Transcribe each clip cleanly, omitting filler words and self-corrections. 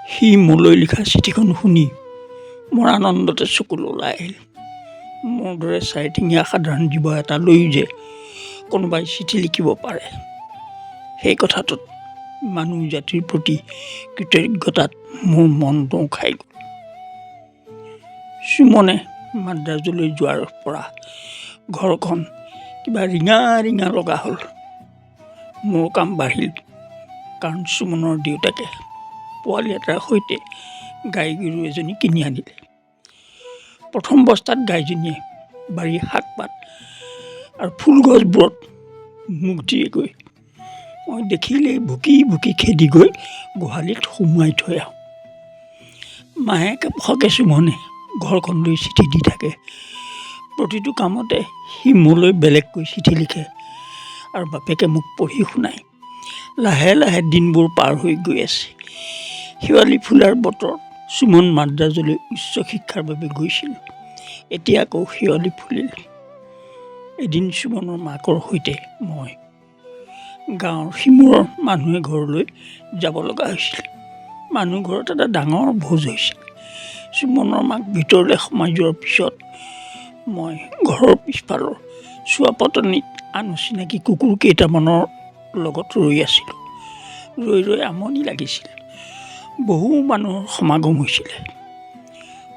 সি মোলৈ লিখা চিঠিখন শুনি মোৰ আনন্দতে চকুলো ওলাই আহিল। মোৰ দৰে চাৰিঠেঙীয়া সাধাৰণ জীৱ এটা লৈও যে কোনোবাই চিঠি লিখিব পাৰে, সেই কথাটোত মানুহ জাতিৰ প্ৰতি কৃতজ্ঞতাত মোৰ মনটো খাই গ'ল। সুমনে মাদ্ৰাজলৈ যোৱাৰ পৰা ঘৰখন কিবা ৰিঙা ৰিঙা লগা হ'ল। মোৰ কাম বাঢ়িল, কাৰণ সুমনৰ দেউতাকে পোৱালি এটাৰ সৈতে গাই গৰু এজনী কিনি আনিলে। প্ৰথম অৱস্থাত গাইজনীয়ে বাৰীৰ শাক পাত আৰু ফুল গছবোৰত মুখ দিয়েগৈ। মই দেখিলেই ভুকি ভুকি খেদি গৈ গোহালিত সুমুৱাই থৈ আহোঁ। মাহেকে পষকে সুমনে ঘৰখনলৈ চিঠি দি থাকে। প্ৰতিটো কামতে সি মোলৈ বেলেগকৈ চিঠি লিখে আৰু বাপেকে মোক পঢ়ি শুনায়। লাহে লাহে দিনবোৰ পাৰ হৈ গৈ আছে। শেৱালি ফুলাৰ বতৰত সুমন মাদ্ৰাজলৈ উচ্চ শিক্ষাৰ বাবে গৈছিল। এতিয়া আকৌ শেৱালি ফুলিল। এদিন সুমনৰ মাকৰ সৈতে মই গাঁৱৰ সিমূৰৰ মানুহ ঘৰলৈ যাব লগা হৈছিল। মানুহ ঘৰত এটা ডাঙৰ ভোজ হৈছিল। সুমনৰ মাক ভিতৰলৈ সোমাই যোৱাৰ পিছত মই ঘৰৰ পিছফালৰ চোৱাপতনিত আন অচিনাকি কুকুৰ কেইটামানৰ লগত ৰৈ আছিলোঁ। ৰৈ ৰৈ আমনি লাগিছিল। বহু মানুহৰ সমাগম হৈছিলে।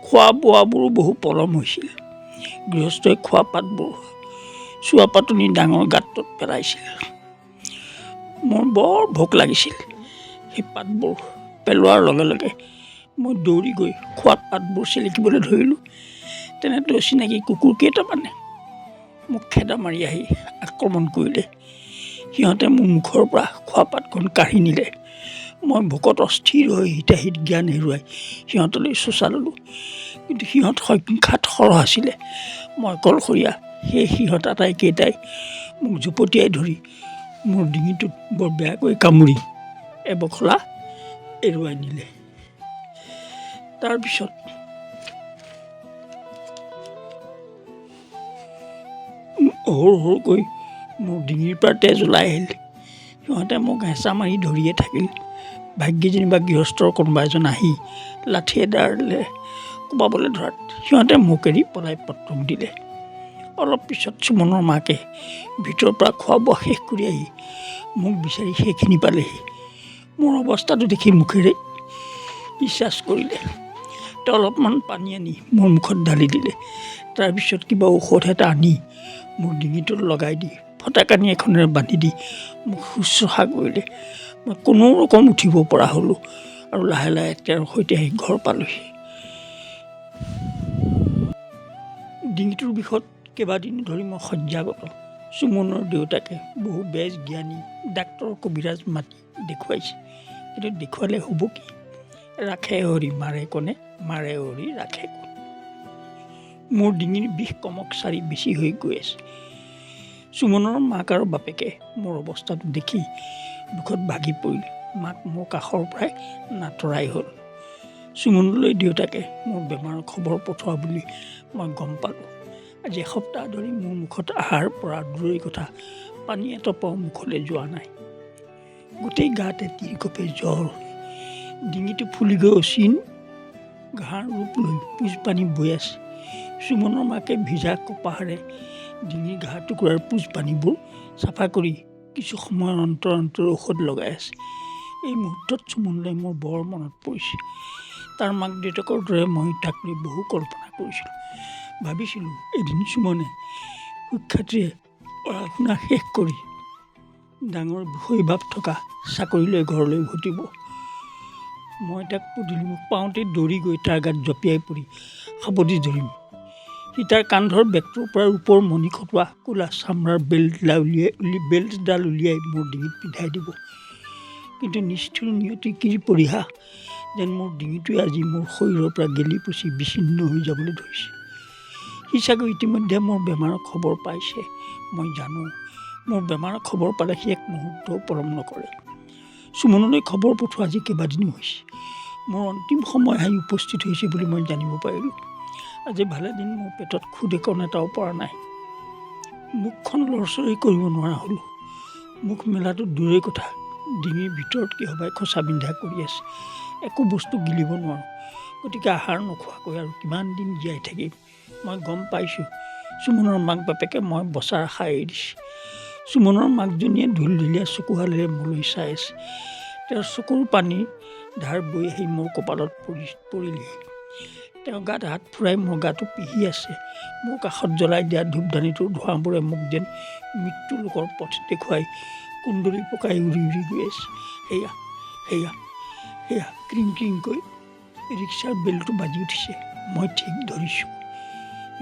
খোৱা বোৱাবোৰো বহু পলম হৈছিল। গৃহস্থই খোৱা পাতবোৰ চোৱাপাতনিৰ ডাঙৰ গাঁতটোত পেলাইছিল। মোৰ বৰ ভোক লাগিছিল। সেই পাতবোৰ পেলোৱাৰ লগে লগে মই দৌৰি গৈ খোৱা পাতবোৰ চেলেকিবলৈ ধৰিলোঁ। তেনেতে অচিনাকি কুকুৰ কেইটামানে মোক খেদা মাৰি আহি আক্ৰমণ কৰিলে। সিহঁতে মোৰ মুখৰ পৰা খোৱা পাতখন কাঢ়ি নিলে। মই ভোকত অস্থিৰ হৈ হিতাহিত জ্ঞান হেৰুৱাই সিহঁতলৈ চোচা ল'লোঁ। কিন্তু সিহঁত সংখ্যাত সৰহ আছিলে। মই অকলশৰীয়া। সেই সিহঁত আটাইকেইটাই মোক জুপতিয়াই ধৰি মোৰ ডিঙিটোত বৰ বেয়াকৈ কামুৰি এবখলা এৰুৱাই নিলে। তাৰপিছত সৰু সৰুকৈ মোৰ ডিঙিৰ পৰা তেজ ওলাই আহিল। সিহঁতে মোক হেঁচা মাৰি ধৰিয়ে থাকিল। ভাগ্যে যেনিবা গৃহস্থৰ কোনোবা এজন আহি লাঠি এডালে কোবাবলৈ ধৰাত সিহঁতে মোক এৰি পলাই পত্ৰং দিলে। অলপ পিছত সুমনৰ মাকে ভিতৰৰ পৰা খোৱা বোৱা শেষ কৰি আহি মোক বিচাৰি সেইখিনি পালেহি। মোৰ অৱস্থাটো দেখি মুখেৰে ইচাচ কৰিলে। তেওঁ অলপমান পানী আনি মোৰ মুখত ঢালি দিলে। তাৰপিছত কিবা ঔষধ এটা আনি মোৰ ডিঙিটোত লগাই দি ফটা কানি এখনেৰে বান্ধি দি মোক শুশ্ৰূষা কৰিলে। মই কোনো ৰকম উঠিব পৰা হ'লোঁ আৰু লাহে লাহে তেওঁৰ সৈতে আহি ঘৰ পালোহি। ডিঙিটোৰ বিষত কেইবাদিন ধৰি মই শয্যাগত। সুমনৰ দেউতাকে বহু বেজ জ্ঞানী ডাক্তৰ কবিৰাজ মাতি দেখুৱাইছে, কিন্তু দেখুৱালে হ'ব কি? ৰাখে হৰি মাৰে কোনে, মাৰে হৰি ৰাখে কোন। মোৰ ডিঙিৰ বিষ কমক চাৰি বেছি হৈ গৈ আছে। সুমনৰ মাক আৰু বাপেকে মোৰ অৱস্থাটো দেখি দুখত ভাগি পৰিল। মাক মোৰ কাষৰ পৰাই নাঁতৰাই হ'ল। সুমনলৈ দেউতাকে মোৰ বেমাৰৰ খবৰ পঠোৱা বুলি মই গম পালোঁ। আজি এসপ্তাহ ধৰি মোৰ মুখত আহাৰ পৰা দূৰৈৰ কথা পানী এটোপাও মুখলৈ যোৱা নাই। গোটেই গাতে তিৰকঁপে জ্বৰ। ডিঙিটো ফুলি গৈ অচিন ঘাঁৰ ৰূপ লৈ পুজ পানী বৈ আছে। সুমনৰ মাকে ভিজা কপাহেৰে ডিঙিৰ ঘাঁ টুকুৰাৰ পুজ পানীবোৰ চাফা কৰি কিছু সময়ৰ অন্তৰ অন্তৰ ঔষধ লগাই আছে। এই মুহূৰ্তত সুমনলৈ মোৰ বৰ মনত পৰিছে। তাৰ মাক দেউতাকৰ দৰে মই তাক লৈ বহু কল্পনা কৰিছিলোঁ। ভাবিছিলোঁ এদিন সুমনে সুখ্যাতিৰে পঢ়া শুনা শেষ কৰি ডাঙৰ বিষয়ভাৱ থকা চাকৰি লৈ ঘৰলৈ উভতিব। মই তাক পদূলিমুখ পাওঁতেই দৌৰি গৈ তাৰ গাত জঁপিয়াই পৰি সাবটি ধৰিম। সি তাৰ কান্ধৰ বেগটোৰ পৰা ৰূপৰ মণি খটোৱা ক'লা চামৰাৰ বেল্টডাল উলিয়াই মোৰ ডিঙিত পিন্ধাই দিব। কিন্তু নিষ্ঠুৰ নিয়তিৰ কি পৰিহাস, যেন মোৰ ডিঙিটোৱে আজি মোৰ শৰীৰৰ পৰা গেলি পচি বিচ্ছিন্ন হৈ যাবলৈ ধৰিছে। সি চাগৈ ইতিমধ্যে মোৰ বেমাৰৰ খবৰ পাইছে। মই জানো মোৰ বেমাৰৰ খবৰ পালে সি এক মুহূৰ্তও পলম নকৰে। সুমনলৈ খবৰ পঠোৱা আজি কেইবাদিনো হৈছে। মোৰ অন্তিম সময় আহি উপস্থিত হৈছে বুলি মই জানিব পাৰিলোঁ। আজি ভালেদিন মোৰ পেটত খুদ একণ এটাও পৰা নাই। মুখখন লৰচৰি কৰিব নোৱাৰা হ'লোঁ। মুখ মেলাটো দূৰৈৰ কথা, ডিঙিৰ ভিতৰত কিহবাই খোচা বিন্ধা কৰি আছে। একো বস্তু গিলিব নোৱাৰোঁ। গতিকে আহাৰ নোখোৱাকৈ আৰু কিমান দিন জীয়াই থাকিম। মই গম পাইছোঁ চুমনৰ মাক বাপেকে মই বচাৰ আশা এৰি দিছে। চুমনৰ মাকজনীয়ে ঢুলঢুলীয়া চকুহালেৰে মোলৈ চাই আছে। তেওঁৰ চকুৰ পানীৰ ধাৰ বৈ আহি মোৰ কপালত পৰিলেহি। তেওঁ গাত হাত ফুৰাই মোৰ গাটো পিহি আছে। মোৰ কাষত জ্বলাই দিয়া ধূপদানিটোৰ ধোঁৱাবোৰে মোক যেন মৃত্যু লোকৰ পথ দেখুৱাই কুন্দলি পকাই উৰি উৰি গৈ আছে। সেয়া সেয়া সেয়া ক্ৰিং ক্ৰিংকৈ ৰিক্সাৰ বেলটো বাজি উঠিছে। মই ঠিক ধৰিছোঁ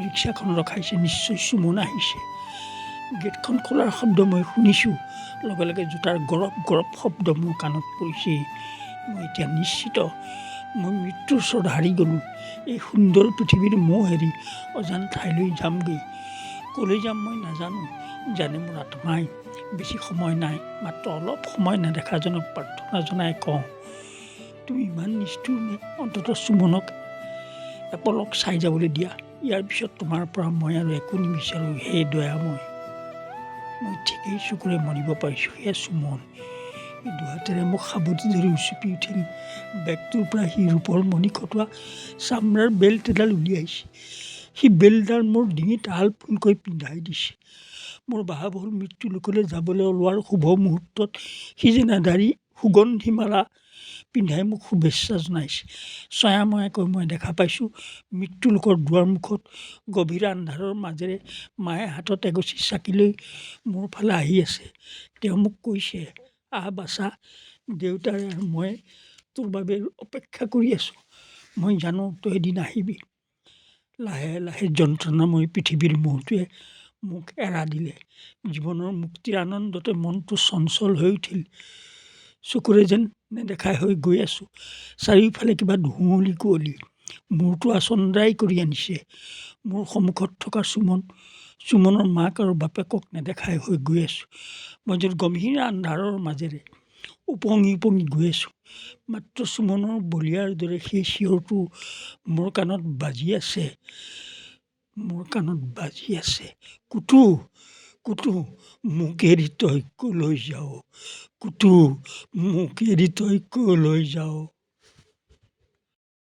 ৰিক্সাখন ৰখাইছে, নিশ্চয় চুমন আহিছে। গেটখন খোলাৰ শব্দ মই শুনিছোঁ। লগে লগে জোতাৰ গৰপ গৰপ শব্দ মোৰ কাণত পৰিছে। মই এতিয়া নিশ্চিত মই মৃত্যুৰ ওচৰত হাৰি গ'লোঁ। এই সুন্দৰ পৃথিৱীৰ মোহ এৰি অজান ঠাইলৈ যামগৈ। ক'লৈ যাম মই নাজানো, জানে মোৰ আত্মাই। বেছি সময় নাই, মাত্ৰ অলপ সময় নেদেখাজনক প্ৰাৰ্থনা জনাই কওঁ, তুমি ইমান নিষ্ঠুৰ নে? অন্ততঃ চুমনক এপলক চাই যাবলৈ দিয়া। ইয়াৰ পিছত তোমাৰ পৰা মই আৰু একো নিবিচাৰোঁ। হে দয়াময়, মই ঠিকেই চকুৰে মৰিব পাৰিছোঁ। হে চুমন। এই দুহাতেৰে মোক সাবটি ধৰি উচুপি উঠিল। বেগটোৰ পৰা সি ৰূপৰ মণি খটোৱা চামৰাৰ বেল্ট এডাল উলিয়াইছে। সি বেল্টডাল মোৰ ডিঙিত আলপোনকৈ পিন্ধাই দিছে। মোৰ ভাৱ হ'ল মৃত্যু লোকলৈ যাবলৈ ওলোৱাৰ শুভ মুহূৰ্তত সি যেন এধাৰি সুগন্ধি মালা পিন্ধাই মোক শুভেচ্ছা জনাইছে। ছয়াময়াকৈ মই দেখা পাইছোঁ মৃত্যু লোকৰ দুৱাৰমুখত গভীৰ আন্ধাৰৰ মাজেৰে মায়ে হাতত এগছি চাকি লৈ মোৰ ফালে আহি আছে। তেওঁ মোক কৈছে, আহ বাছা, দেউতাৰে আৰু মই তোৰ বাবে অপেক্ষা কৰি আছোঁ। মই জানো তই এদিন আহিবি। লাহে লাহে যন্ত্ৰণাময় পৃথিৱীৰ মোহটোৱে মোক এৰা দিলে। জীৱনৰ মুক্তিৰ আনন্দতে মনটো চঞ্চল হৈ উঠিল। চকুৰে যেন নেদেখাই হৈ গৈ আছোঁ। চাৰিওফালে কিবা ধুঁৱলি কুঁৱলী মূৰটো আচন্দ্ৰাই কৰি আনিছে। মোৰ সন্মুখত থকা চুমনৰ মাক আৰু বাপেকক নেদেখাই হৈ গৈ আছোঁ। মই যেন গম্ভীৰ আন্ধাৰৰ মাজেৰে উপঙি উপঙি গৈ আছোঁ। মাত্ৰ চুমনৰ বলিয়াৰ দৰে সেই চিঞৰটো মোৰ কাণত বাজি আছে। কুতু, কুতু, মোক এৰি তই ক'লৈ যাৱ? কুতু, মোক এৰি তই ক'লৈ যাৱ?